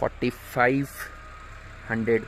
4500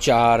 4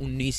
19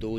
2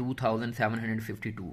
2752.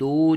2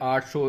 800